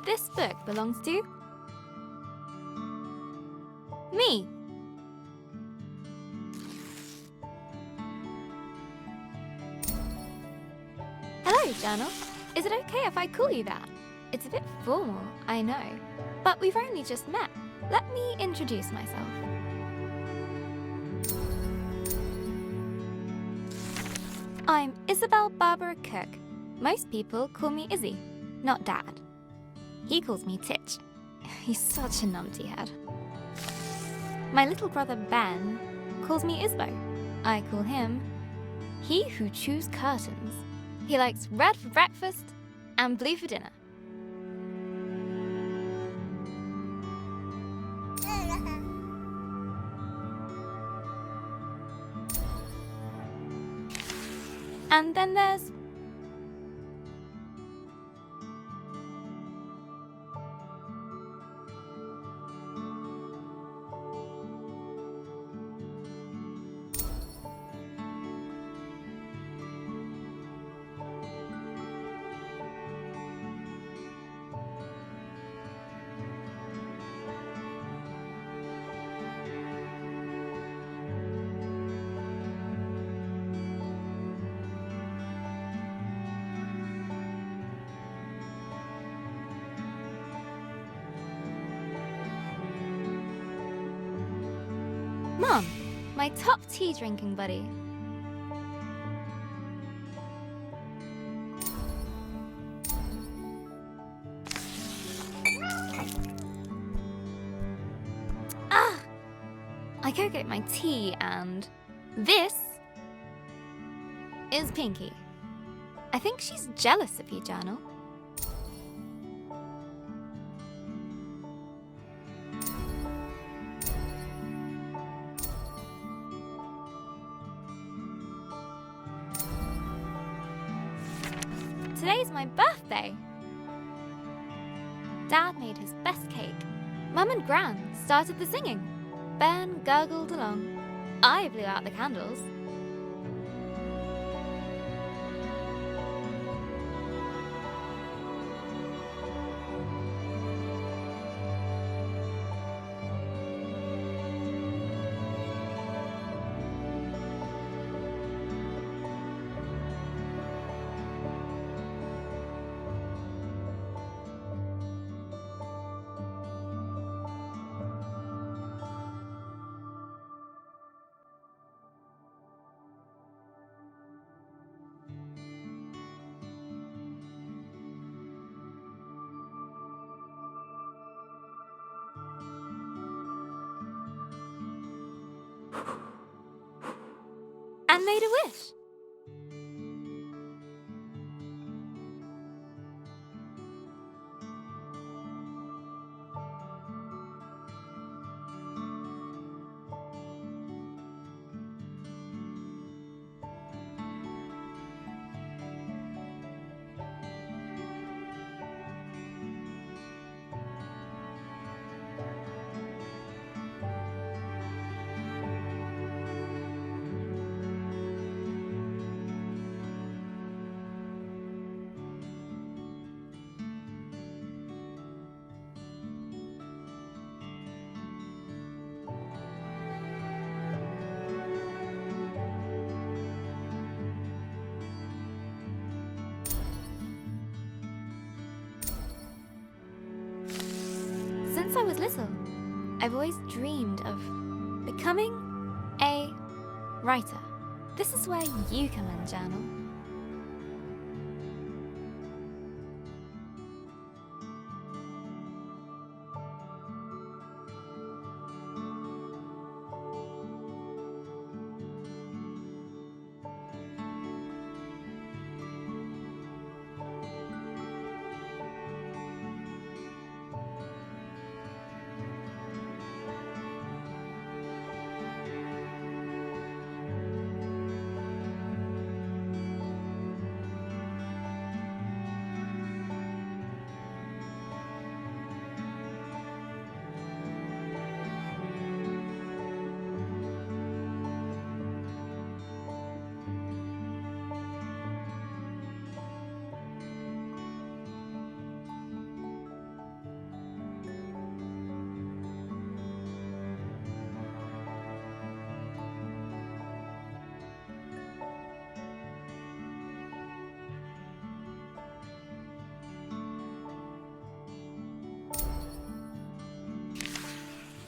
this book belongs to me. Hello, Journal. Is it okay if I call you that? It's a bit formal, I know, but we've only just met. Let me introduce myself. I'm Isabel Barbara Cook. Most people call me Izzy, not Dad. He calls me Titch. He's such a numpty head. My little brother Ben calls me Isbo. I call him He Who Chews Curtains. He likes red for breakfast and blue for dinner. And then there's Mom, my top tea drinking buddy. I go get my tea, and this is Pinky. I think she's jealous of you, Journal. Today's my birthday. Dad made his best cake. Mum and Gran started the singing. Ben gurgled along. I blew out the candles. And made a wish. Since I was little, I've always dreamed of becoming a writer. This is where you come in, Journal.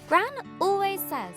Gran always says.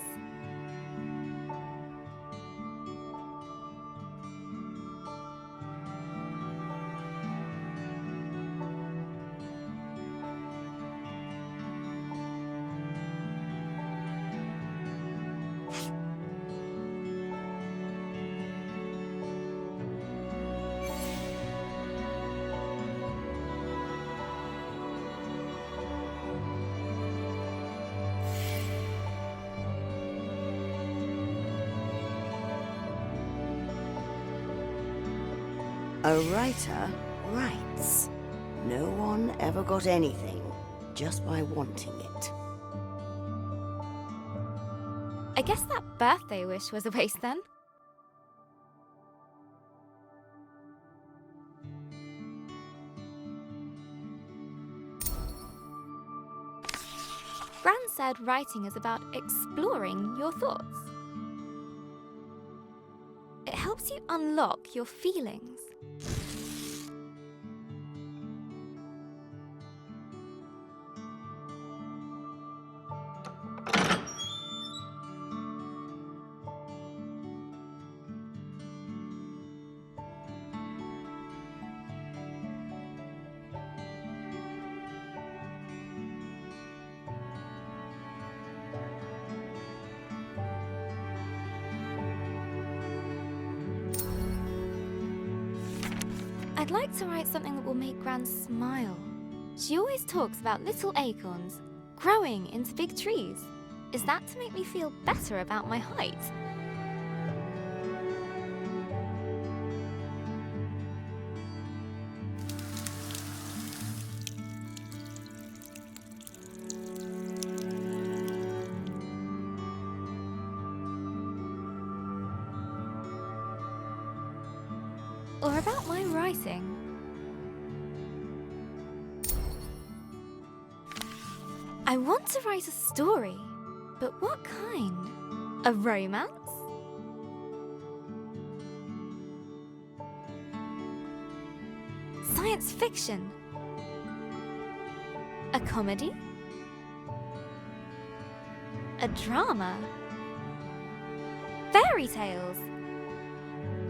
A writer writes. No one ever got anything just by wanting it. I guess that birthday wish was a waste then. Gran said writing is about exploring your thoughts. It helps you unlock your feelings. I'd like to write something that will make Gran smile. She always talks about little acorns growing into big trees. Is that to make me feel better about my height? Or about my writing? I want to write a story, but what kind? A romance? Science fiction? A comedy? A drama? Fairy tales?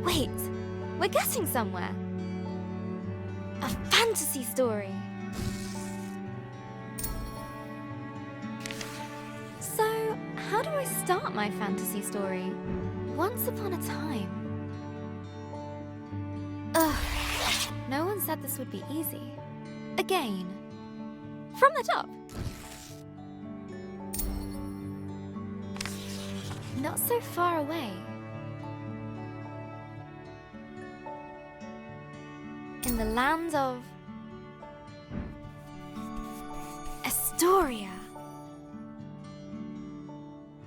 Wait! We're getting somewhere. A fantasy story. So, how do I start my fantasy story? Once upon a time. Ugh, no one said this would be easy. Again, from the top. Not so far away. In the land of Astoria,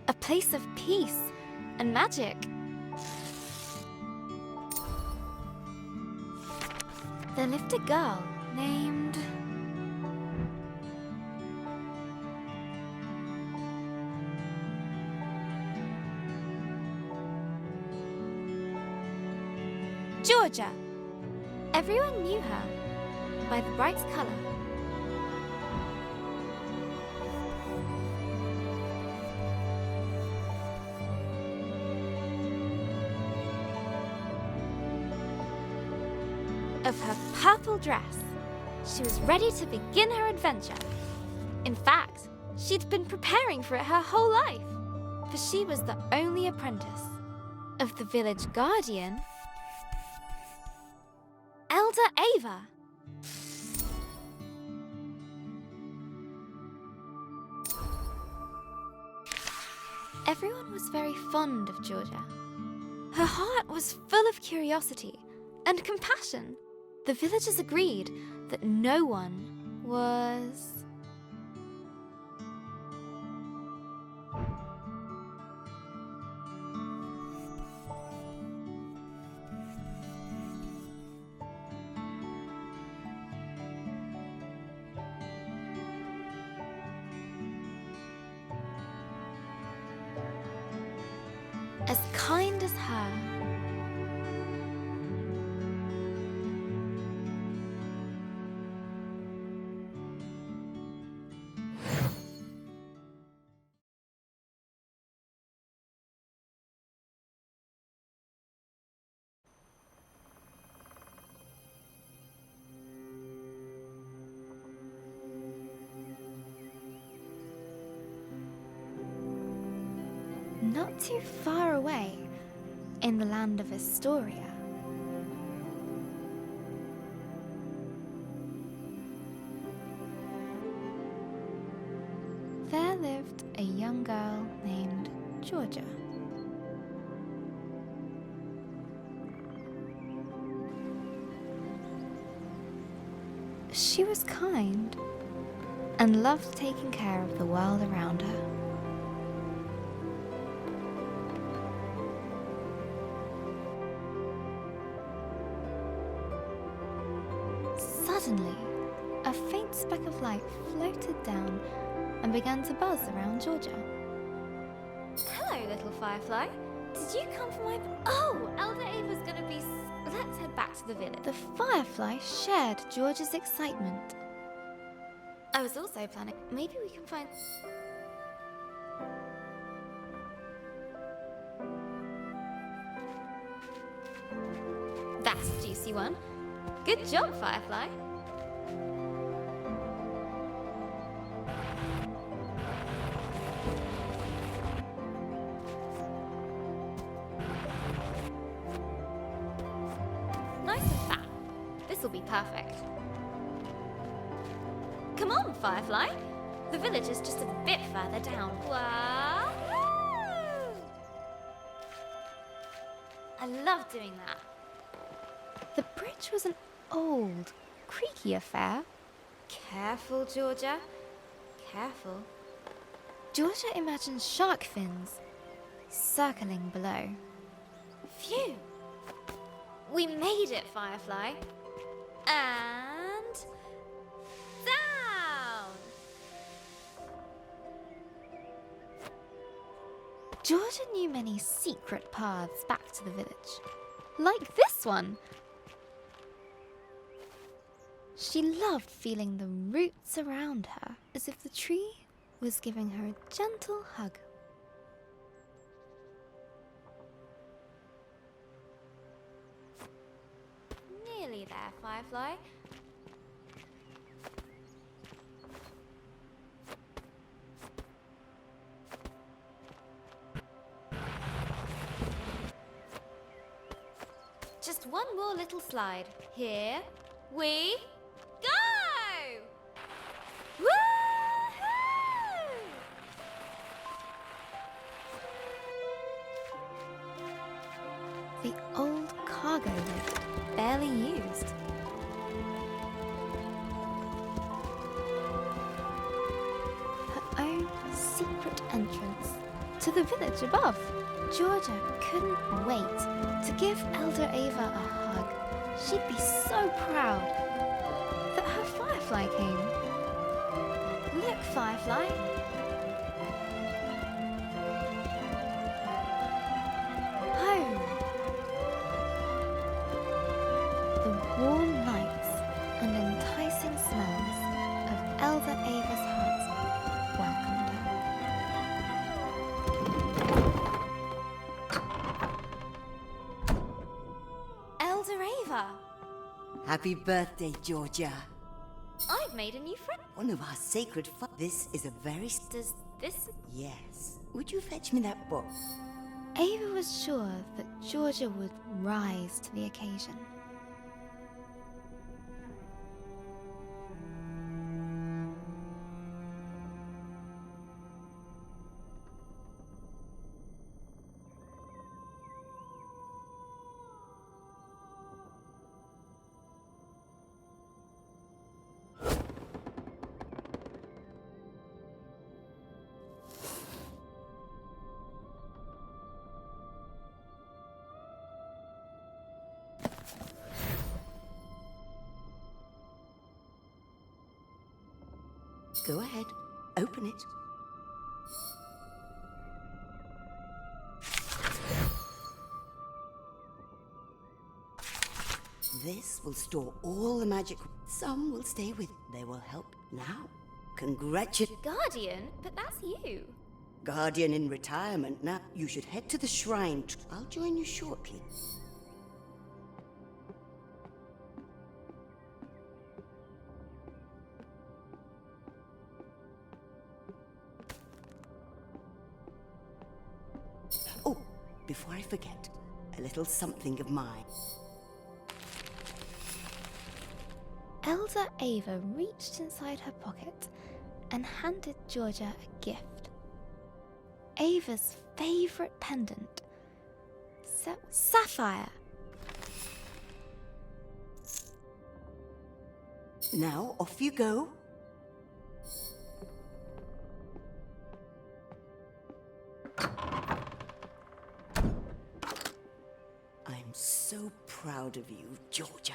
a place of peace and magic. There lived a girl named Georgia. Everyone knew her by the bright color. Of her purple dress. She was ready to begin her adventure. In fact, she'd been preparing for it her whole life, for she was the only apprentice of the village guardian, Elder Ava. Everyone was very fond of Georgia. Her heart was full of curiosity and compassion. The villagers agreed that no one was as kind as her. not too far away, in the land of Astoria, there lived a young girl named Georgia. She was kind and loved taking care of the world around her. Suddenly, a faint speck of light floated down and began to buzz around Georgia. Hello, little firefly. Did you come from my... Oh, Elder Ava's gonna be... Let's head back to the village. The firefly shared Georgia's excitement. I was also planning, maybe we can find... That's a juicy one. Good job, Firefly. Nice and fat. This'll be perfect. Come on, Firefly. The village is just a bit further down. Whoa! I love doing that. The bridge was an old, creaky affair. Careful, Georgia. Careful. Georgia imagined shark fins circling below. Phew! We made it, Firefly. And... down! Georgia knew many secret paths back to the village. Like this one! She loved feeling the roots around her, as if the tree was giving her a gentle hug. Nearly there, Firefly. Just one more little slide. Here we go! Woohoo! The old cargo lift, barely used. Her own secret entrance to the village above. Georgia couldn't wait to give Elder Ava a hug. She'd be so proud that her Firefly came. Look, Firefly. Home. The warm lights and enticing smells of Elder Ava's hut welcomed her. Elder Ava! Happy birthday, Georgia. I've made a new friend. One of our sacred This is a very... Does this... Yes. Would you fetch me that book? Ava was sure that Georgia would rise to the occasion. Go ahead. Open it. This will store all the magic. Some will stay with. They will help. Now, congratulate... Guardian? But that's you. Guardian in retirement. Now, you should head to the shrine. I'll join you shortly. before I forget, a little something of mine. Elder Ava reached inside her pocket and handed Georgia a gift. Ava's favorite pendant. Sapphire. Now, off you go. I'm so proud of you, Georgia.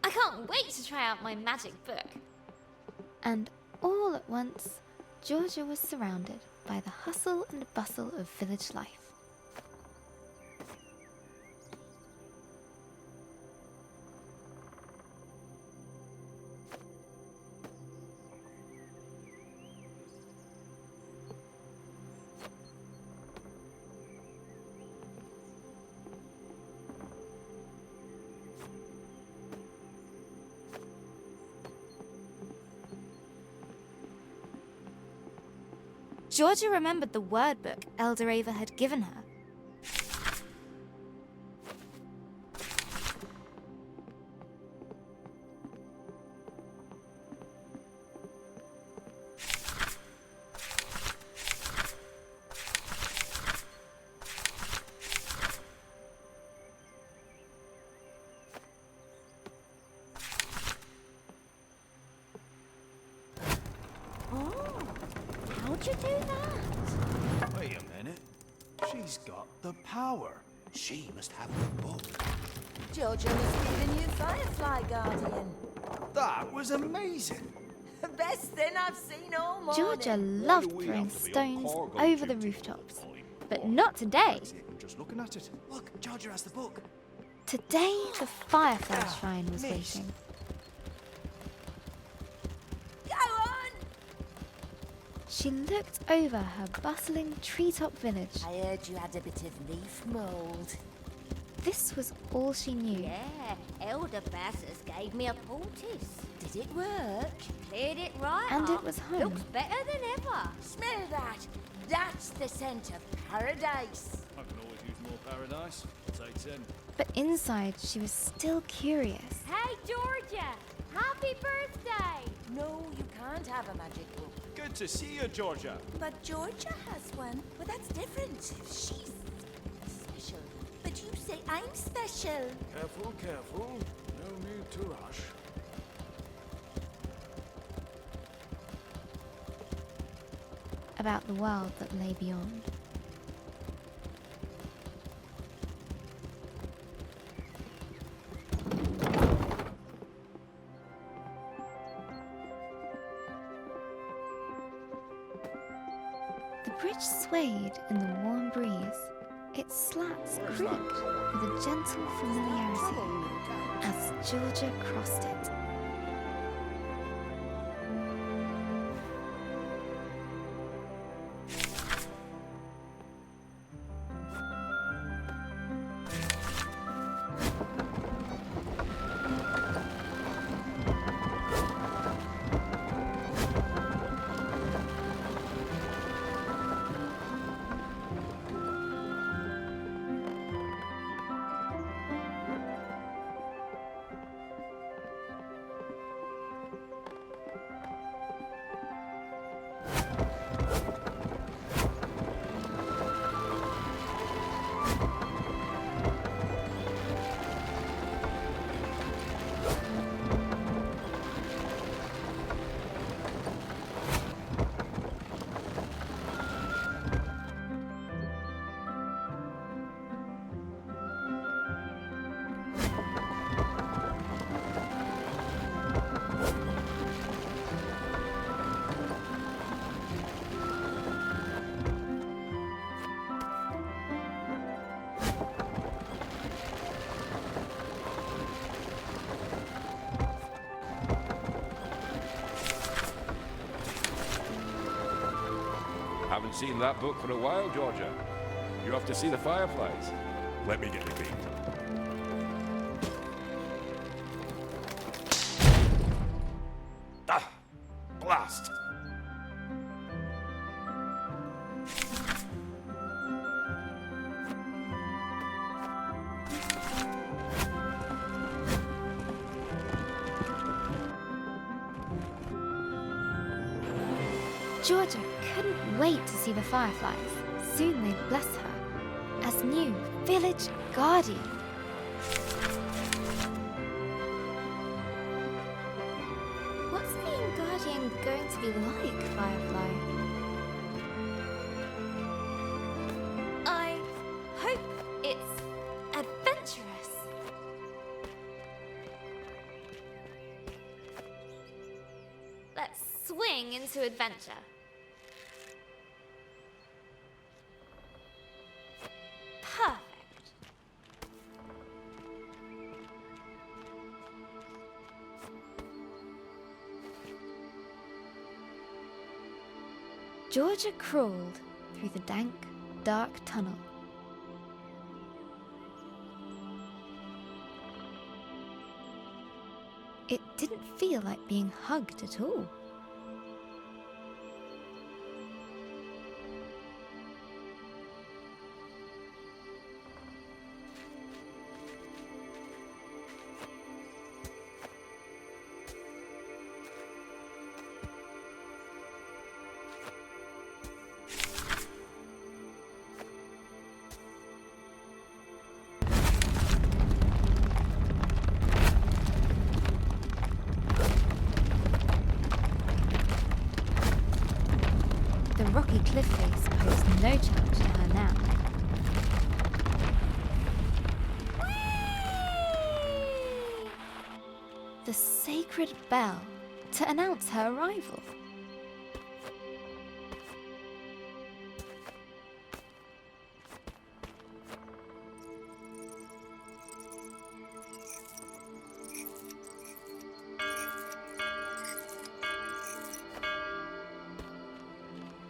I can't wait to try out my magic book. And all at once, Georgia was surrounded by the hustle and bustle of village life. Georgia remembered the word book Elder Ava had given her. How'd you do that? Wait a minute. She's got the power. She must have the book. Georgia must be the new Firefly Guardian. That was amazing. The best thing I've seen all morning. Georgia loved throwing stones over the rooftops, but not today. I'm just looking at it. Look, Georgia has the book. Today, the Firefly Shrine was missed. waiting. Go on! She looked over her bustling treetop village. I heard you had a bit of leaf mould. This was all she knew. Yeah, Elder Bassus gave me a poultice. Did it work? Cleared it right And up. it was home. Looks better than ever. Smell that. That's the scent of paradise. I can always use more paradise. I'll take 10. But inside, she was still curious. Hey, Georgia! Happy birthday! No, you can't have a magic book. Good to see you, Georgia. But Georgia has one. Well, that's different. She's special. But you say I'm special. Careful, careful. No need to rush. About the world that lay beyond. The bridge swayed in the warm breeze. Its slats creaked with a gentle familiarity as Georgia crossed it. Haven't seen that book for a while, Georgia. You're off to see the fireflies. Let me get the beat. blast! Georgia couldn't wait to see the fireflies. Soon they'd bless her as new village guardian. What's being guardian going to be like, Firefly? I hope it's adventurous. Let's swing into adventure. Perfect. Georgia crawled through the dank, dark tunnel. It didn't feel like being hugged at all. The rocky cliff face posed no challenge to her now. Whee! The sacred bell to announce her arrival.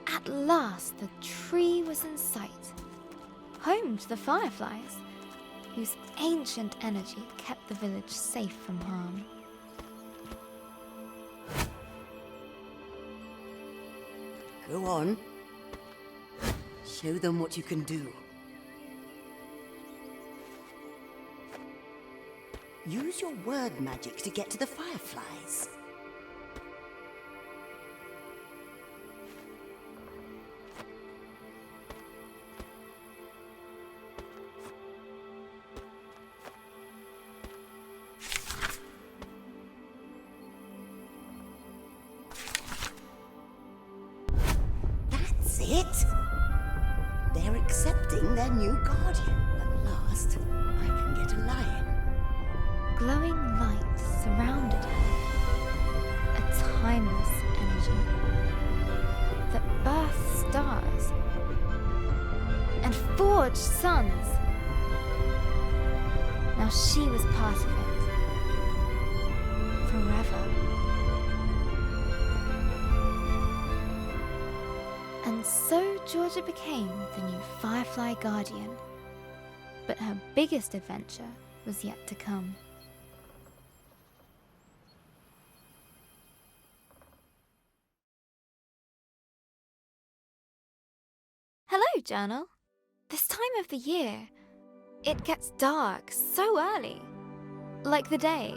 At last, the tree was in sight, home to the fireflies, whose ancient energy kept the village safe from harm. Go on. Show them what you can do. Use your word magic to get to the fireflies. That's it! They're accepting their new guardian. At last, I can get a lion. Glowing light surrounded her, a timeless energy that birthed stars and forged suns. Now she was part of it, forever. And so Georgia became the new Firefly Guardian. But her biggest adventure was yet to come. Hello, Journal. This time of the year, it gets dark so early. Like the day.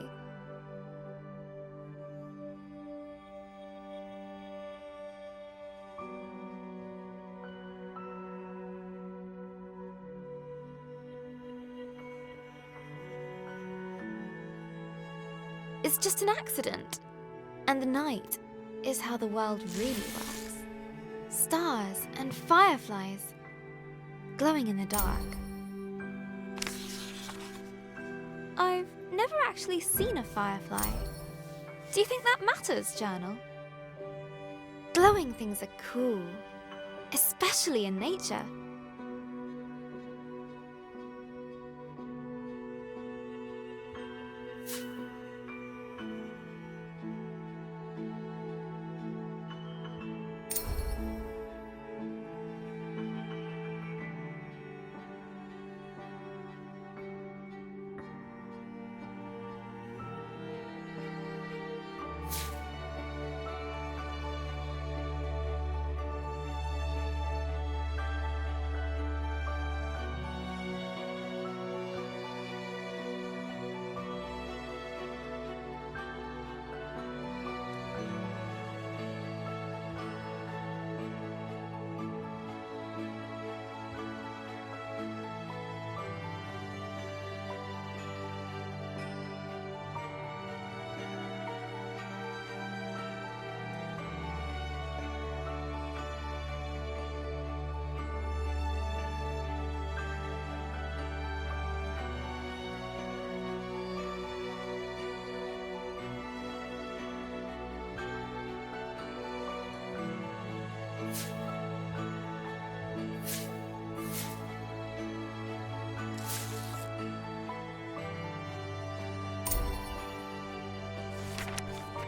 It's just an accident. And the night is how the world really works. Stars and fireflies glowing in the dark. I've never actually seen a firefly. Do you think that matters, Journal? Glowing things are cool, especially in nature.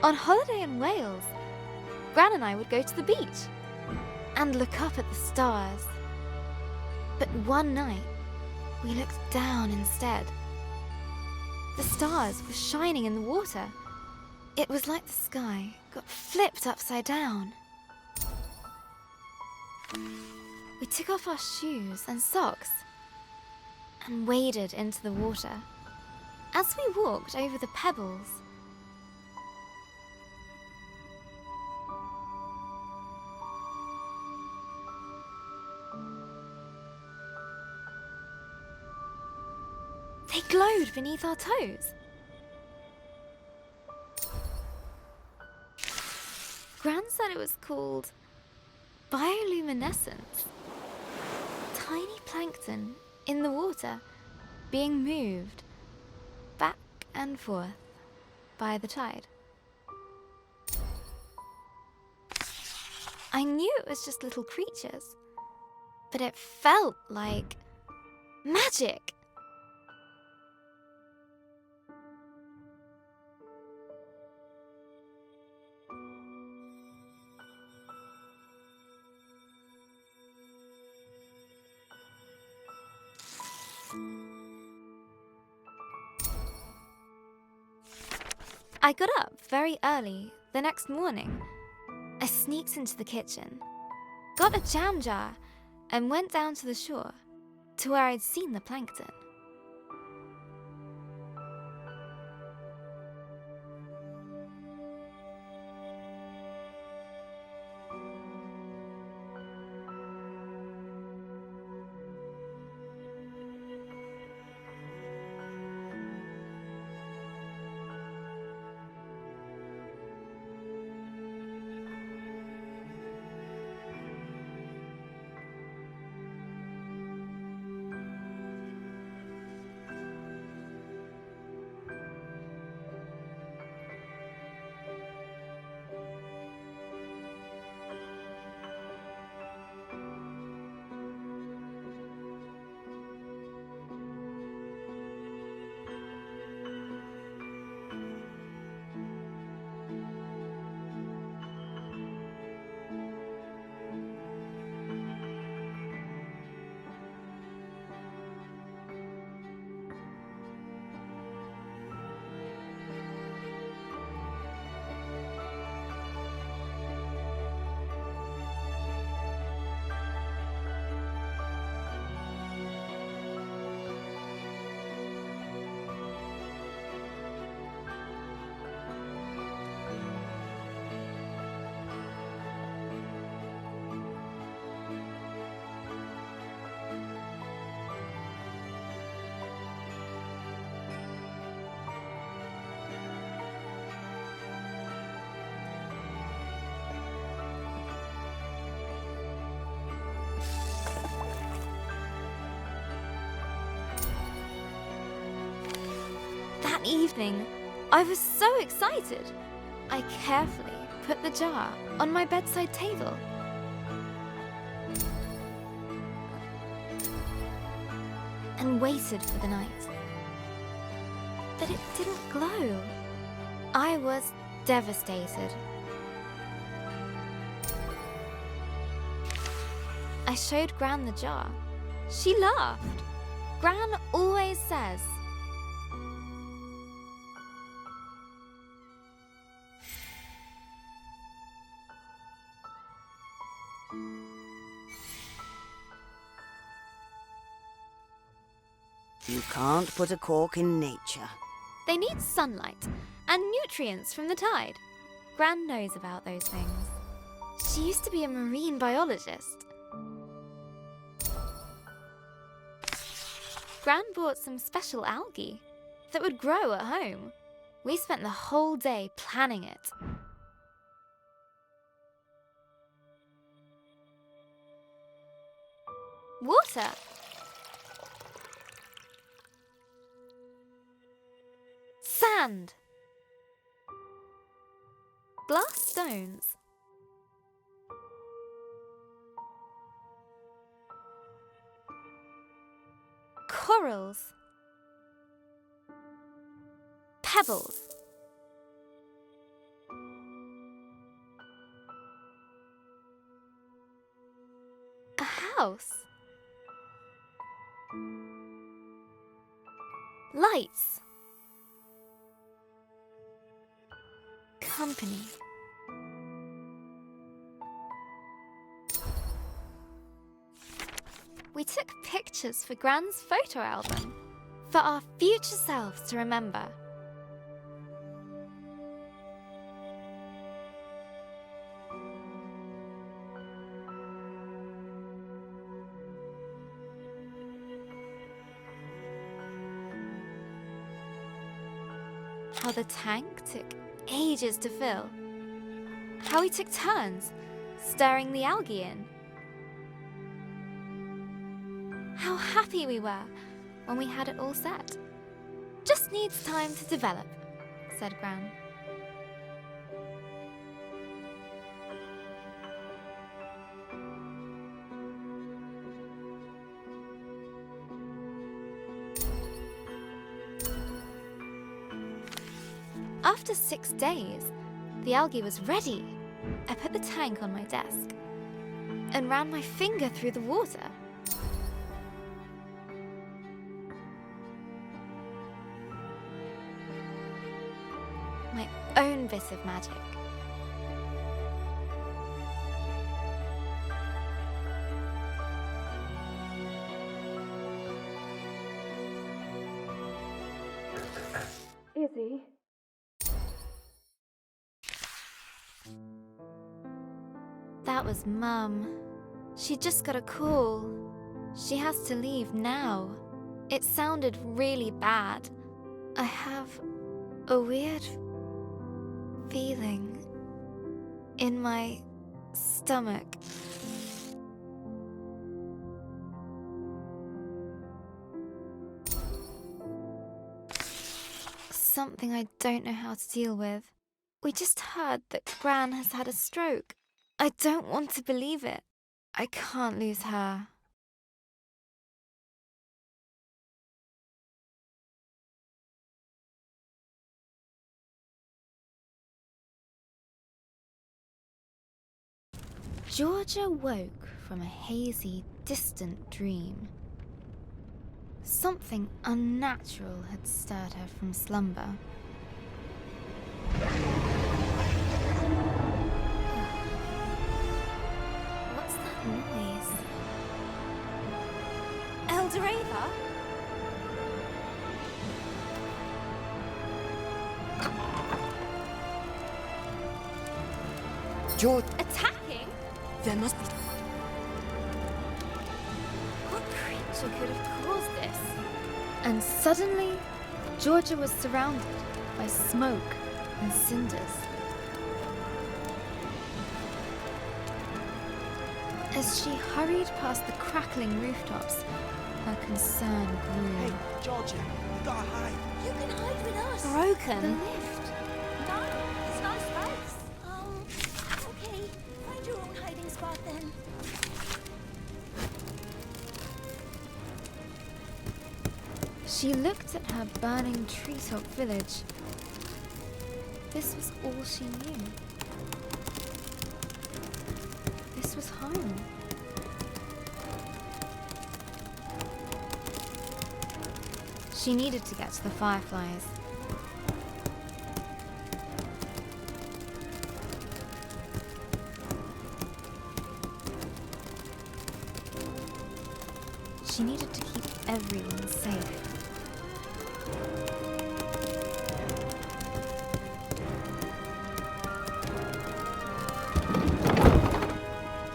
On holiday in Wales, Gran and I would go to the beach and look up at the stars. But one night, we looked down instead. The stars were shining in the water. It was like the sky got flipped upside down. We took off our shoes and socks and waded into the water. As we walked over the pebbles, they glowed beneath our toes. Gran said it was called bioluminescence. Tiny plankton in the water being moved back and forth by the tide. I knew it was just little creatures, but it felt like magic. I got up very early the next morning. I sneaked into the kitchen, got a jam jar, and went down to the shore to where I'd seen the plankton. That evening, I was so excited. I carefully put the jar on my bedside table. And waited for the night. But it didn't glow. I was devastated. I showed Gran the jar. She laughed. Gran always says, You can't put a cork in nature. they need sunlight and nutrients from the tide. Gran knows about those things. She used to be a marine biologist. Gran bought some special algae that would grow at home. We spent the whole day planning it. Water. Sand. Glass stones. Corals. Pebbles. house. Lights. Company. We took pictures for Gran's photo album, for our future selves to remember. How the tank took ages to fill. How we took turns stirring the algae in. How happy we were when we had it all set. Just needs time to develop, said Gran. After 6 days, the algae was ready. I put the tank on my desk and ran my finger through the water. My own bit of magic. Izzy? That was Mum. She just got a call. She has to leave now. It sounded really bad. I have a weird feeling in my stomach. Something I don't know how to deal with. We just heard that Gran has had a stroke. I don't want to believe it. I can't lose her. Georgia woke from a hazy, distant dream. Something unnatural had stirred her from slumber. What's that noise? Eldoreva? George, Attacking? there must be... What creature could have caused this? And suddenly, Georgia was surrounded by smoke and cinders. As she hurried past the crackling rooftops, her concern grew. Hey, Georgia, you gotta hide. You can hide with us. The Broken. lift. No, it's not a space. Okay. Find your own hiding spot then. She looked at her burning treetop village. This was all she knew. This was home. She needed to get to the fireflies. She needed to keep everyone safe.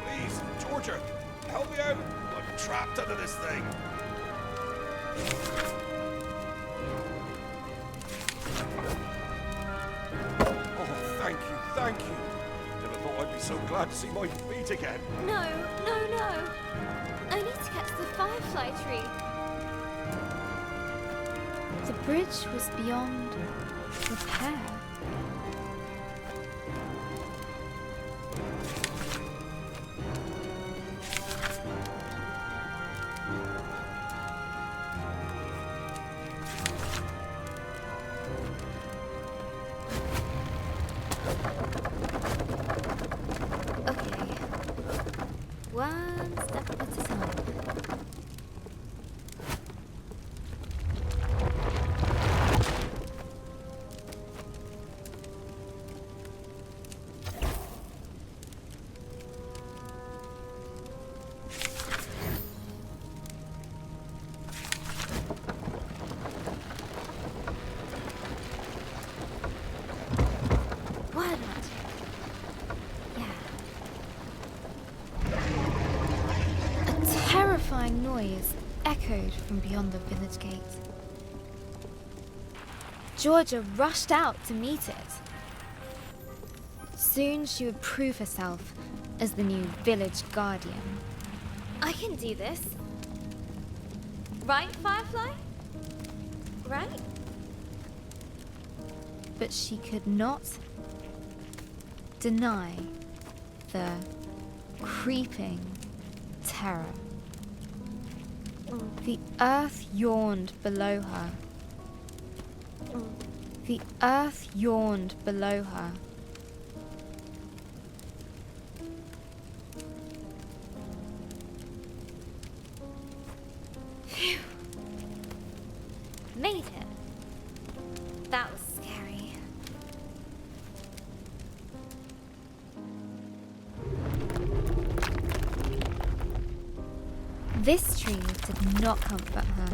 Please, Georgia, help me out. I'm trapped under this thing. Oh, thank you. Never thought I'd be so glad to see my feet again. No. I need to get to the firefly tree. The bridge was beyond repair. Okay. One step at a time. terrifying noise echoed from beyond the village gate. Georgia rushed out to meet it. Soon she would prove herself as the new village guardian. I can do this. Right, Firefly? Right? But she could not deny the creeping terror. The earth yawned below her. The earth yawned below her. Phew. Made it. That was scary. This tree did not comfort her.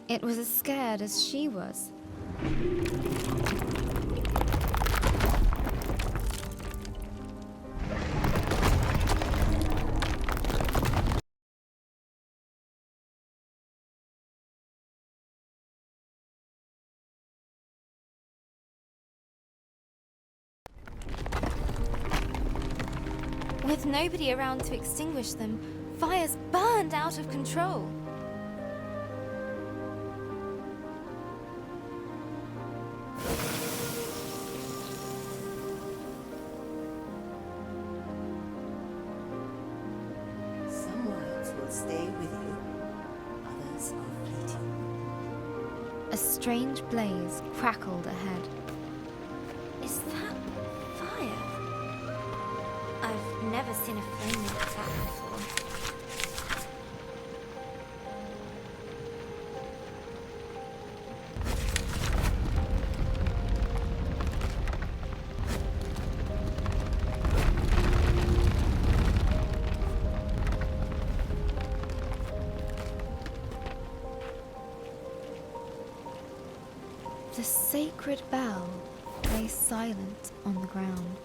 It was as scared as she was. With nobody around to extinguish them, fires burned out of control. Some words will stay with you, others are fleeting. A strange blaze crackled ahead. Is that fire? I've never seen a flame like that before. The sacred bell lay silent on the ground.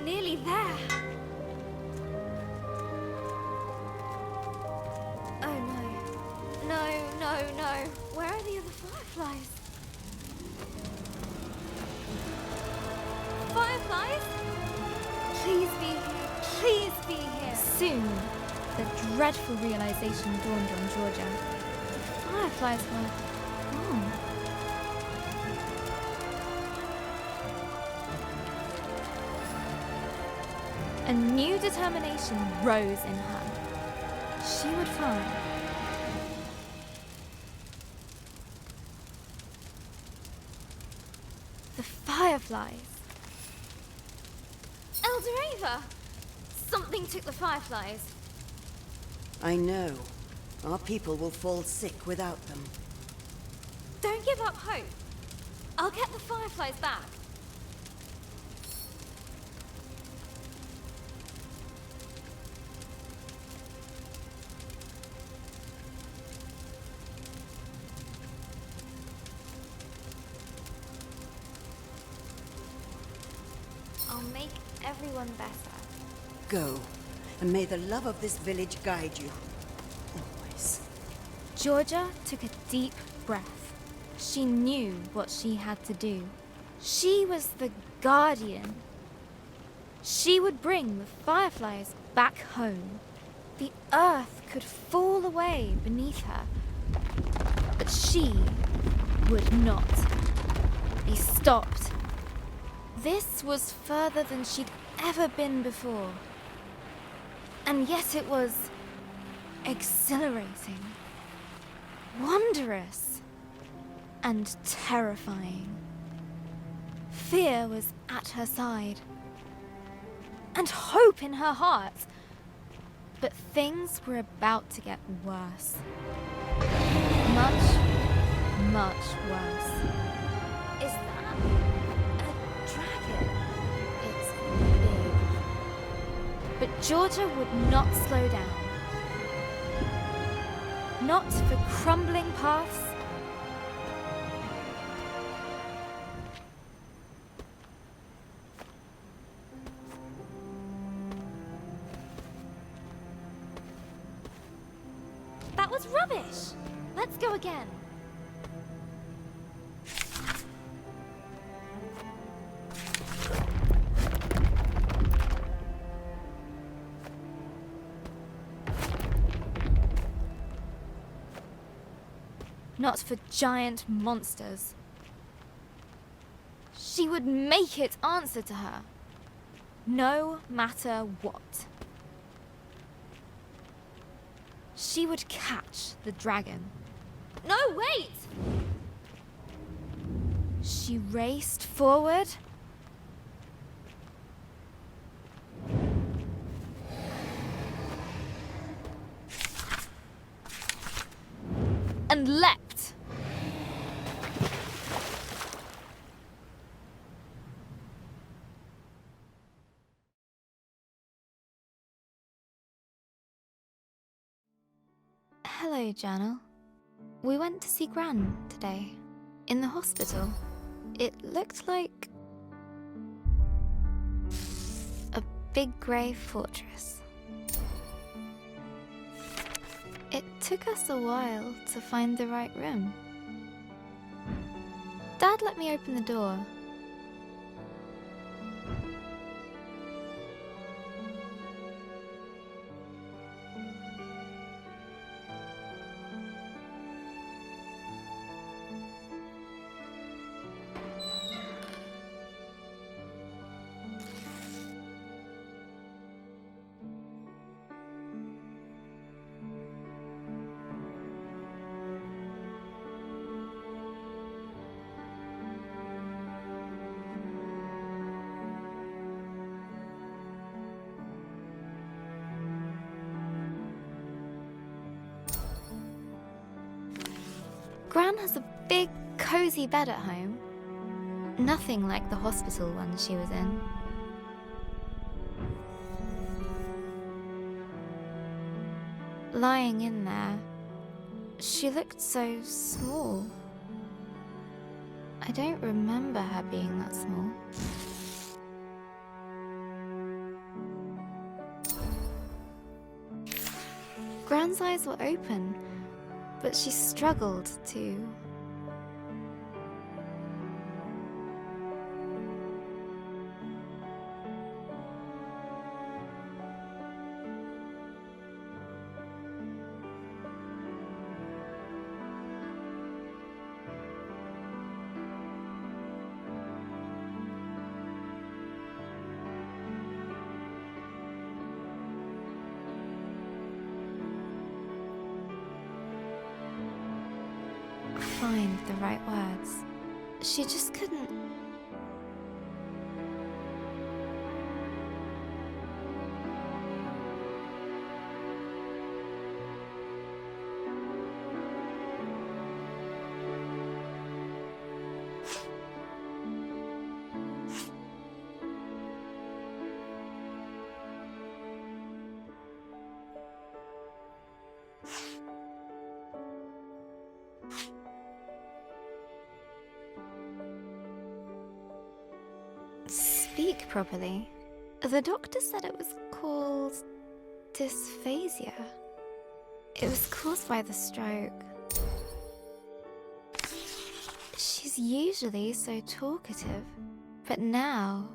Nearly there. Oh no. No, no, no. Where are the other fireflies? Fireflies? Please be here. Please be here. Soon, the dreadful realization dawned on Georgia. The fireflies were gone. A new determination rose in her. She would find. The fireflies. Eldoreva! Something took the fireflies. I know. Our people will fall sick without them. Don't give up hope. I'll get the fireflies back. I'll make everyone better. Go, and may the love of this village guide you. Always. Georgia took a deep breath. She knew what she had to do. She was the guardian. She would bring the fireflies back home. The earth could fall away beneath her. But she would not be stopped. This was further than she'd ever been before. And yet it was exhilarating, wondrous, and terrifying. Fear was at her side. and hope in her heart. But things were about to get worse. Much, much worse. Is that a dragon? It's big. But Georgia would not slow down. Not for crumbling paths. That was rubbish. Let's go again. Not for giant monsters. She would make it answer to her, no matter what. She would catch the dragon. No, wait! She raced forward. And leapt. Hello, Journal. We went to see Gran today, in the hospital. It looked like a big grey fortress. It took us a while to find the right room. Dad let me open the door. Gran has a big, cozy bed at home. Nothing like the hospital one she was in. Lying in there, she looked so small. I don't remember her being that small. Gran's eyes were open, but she struggled to. Find the right words. She just couldn't. Speak properly. The doctor said it was called dysphasia. It was caused by the stroke. She's usually so talkative, but now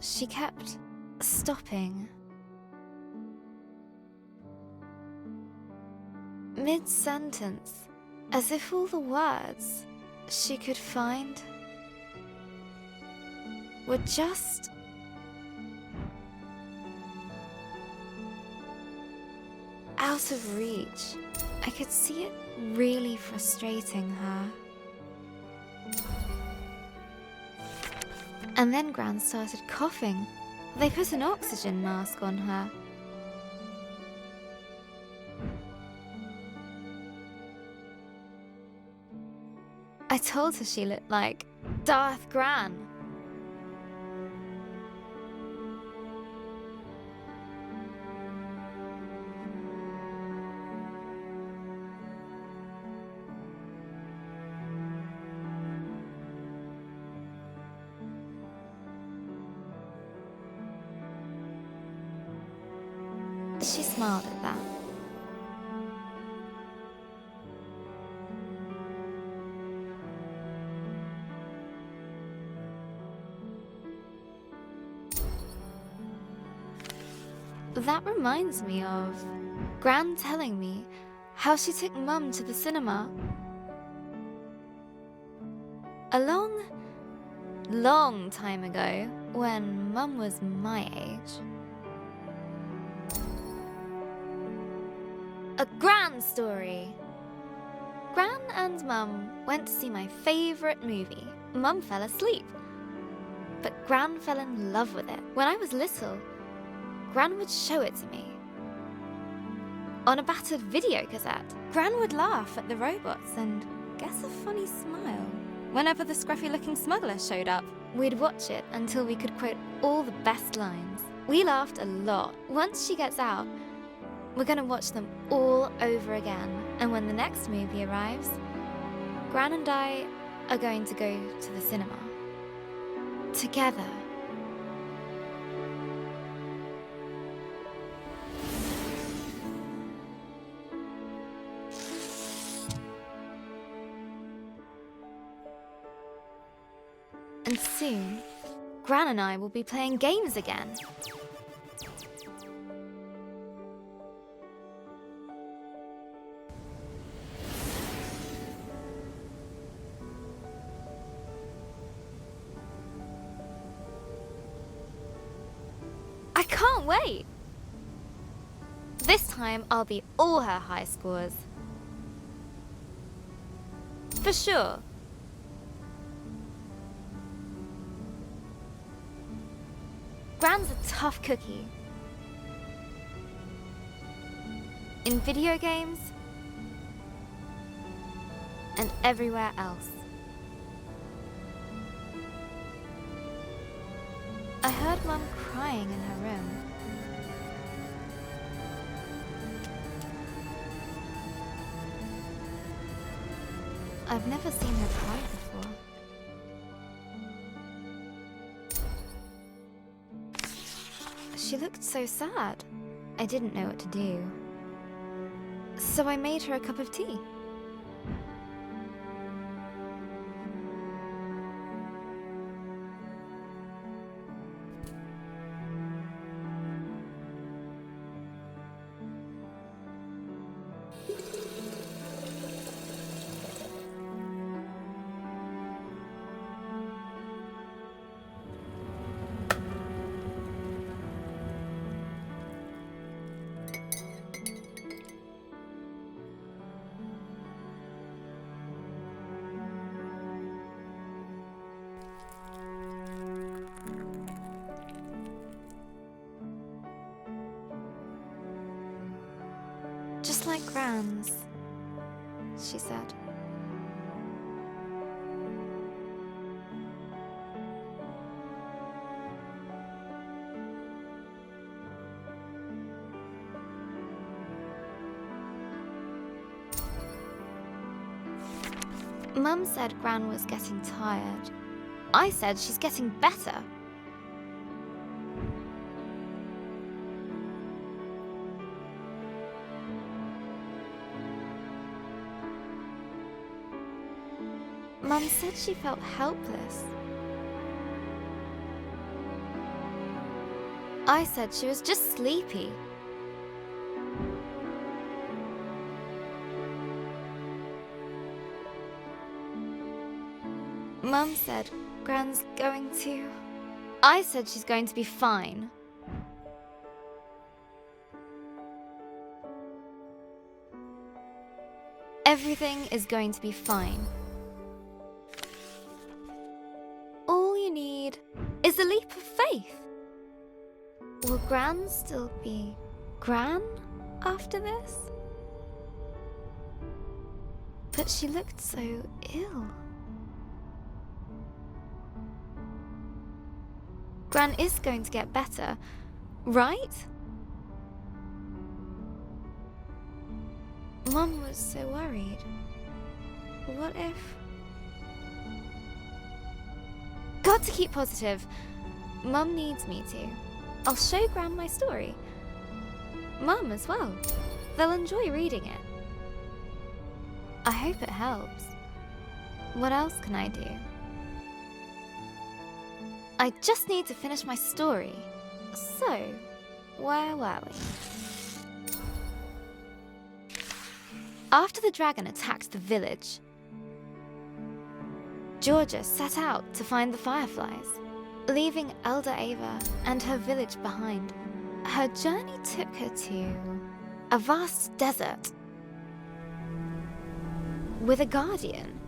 she kept stopping. Mid-sentence, as if all the words she could find were just out of reach. I could see it really frustrating her. And then Gran started coughing, They put an oxygen mask on her. I told her she looked like Darth Gran. She smiled at that. That reminds me of Gran telling me how she took Mum to the cinema. A long time ago, when Mum was my age. A Gran story! Gran and Mum went to see my favourite movie. Mum fell asleep, but Gran fell in love with it. When I was little, Gran would show it to me on a battered video cassette. Gran would laugh at the robots and guess a funny smile whenever the scruffy-looking smuggler showed up. We'd watch it until we could quote all the best lines. We laughed a lot. Once she gets out, we're gonna watch them all over again. And when the next movie arrives, Gran and I are going to go to the cinema. Together. And soon, Gran and I will be playing games again. I can't wait! This time I'll beat all her high scores. For sure. Gran's a tough cookie. In video games and everywhere else. I heard Mum crying in her room. I've never seen her cry before. She looked so sad. I didn't know what to do. So I made her a cup of tea. Just like Gran's, she said. Mum said Gran was getting tired. I said she's getting better. Mum said she felt helpless. I said she was just sleepy. Mum said Gran's going to... I said she's going to be fine. Everything is going to be fine. All you need is a leap of faith. Will Gran still be Gran after this? But she looked so ill. Gran is going to get better, right? Mum was so worried. What if... Got to keep positive. Mum needs me to. I'll show Gran my story. Mum as well. They'll enjoy reading it. I hope it helps. What else can I do? I just need to finish my story. So, where were we? After the dragon attacked the village, Georgia set out to find the fireflies, leaving Elder Ava and her village behind. Her journey took her to a vast desert with a guardian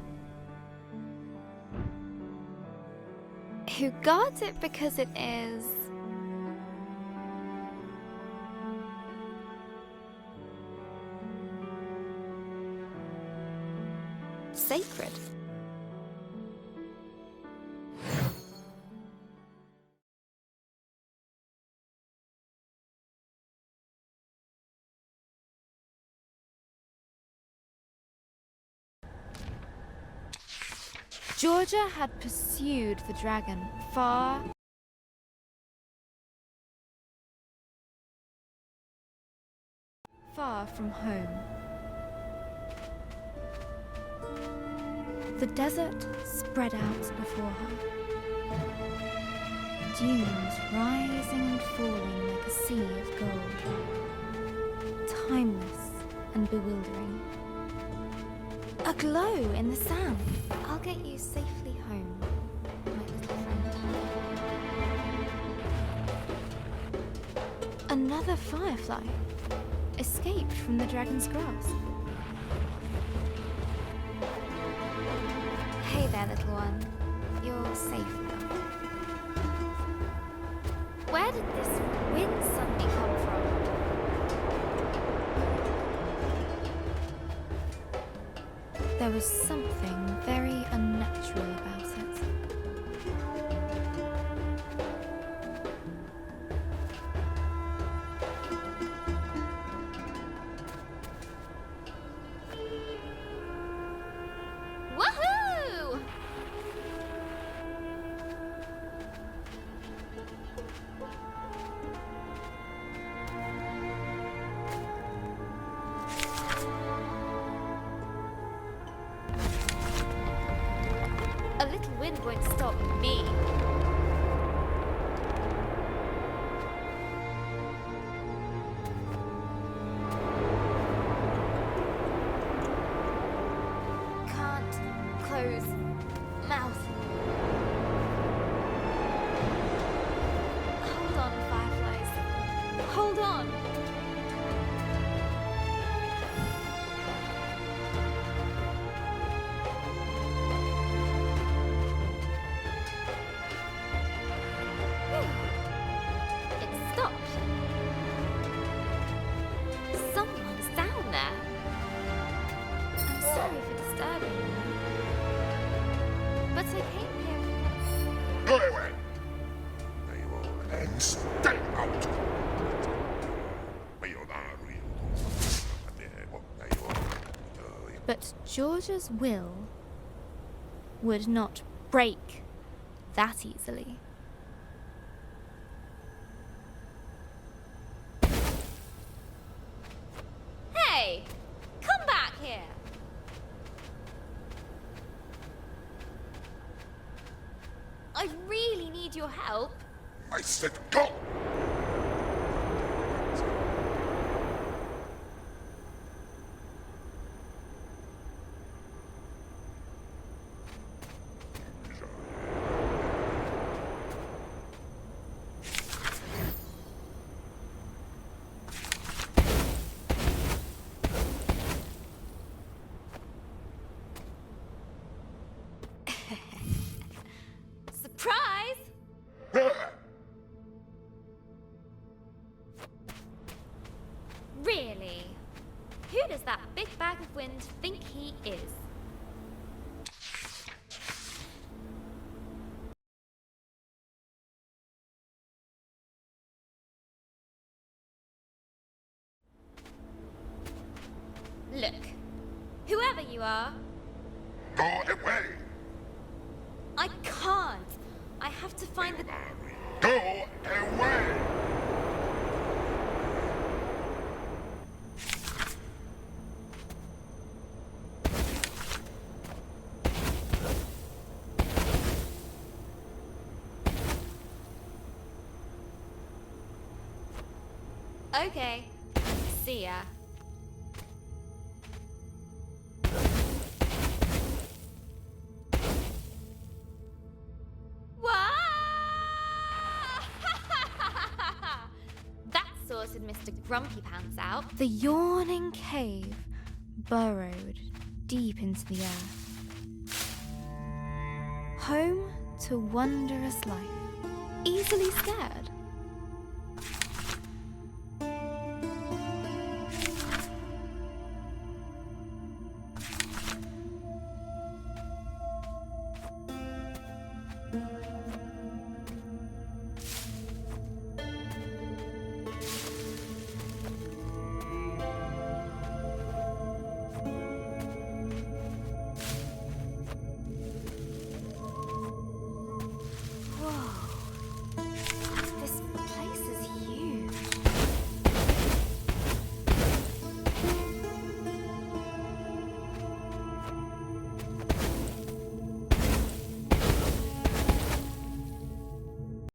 who guards it because it is sacred. Georgia had pursued the dragon far from home. The desert spread out before her. Dunes rising and falling like a sea of gold. Timeless and bewildering. A glow in the sand. I'll get you safely home, my little friend. Another firefly escaped from the dragon's grasp. Hey there, little one. You're safe now. Where did this wind suddenly come from? There was something very unnatural about it. Woohoo! A little wind won't stop me. Can't close mouth. Hold on, fireflies. Hold on. It stopped. Someone's down there. I'm sorry for disturbing you. But I came here. Go away! And stay out! But Georgia's will would not break that easily. Hey! Come back here! I really need your help. I said go! Surprise! Wind think he is? Look, whoever you are, Go away! I can't. I have to find the... Go away! Okay, see ya. That sorted Mr. Grumpy Pants out. The yawning cave burrowed deep into the earth. Home to wondrous life. Easily scared.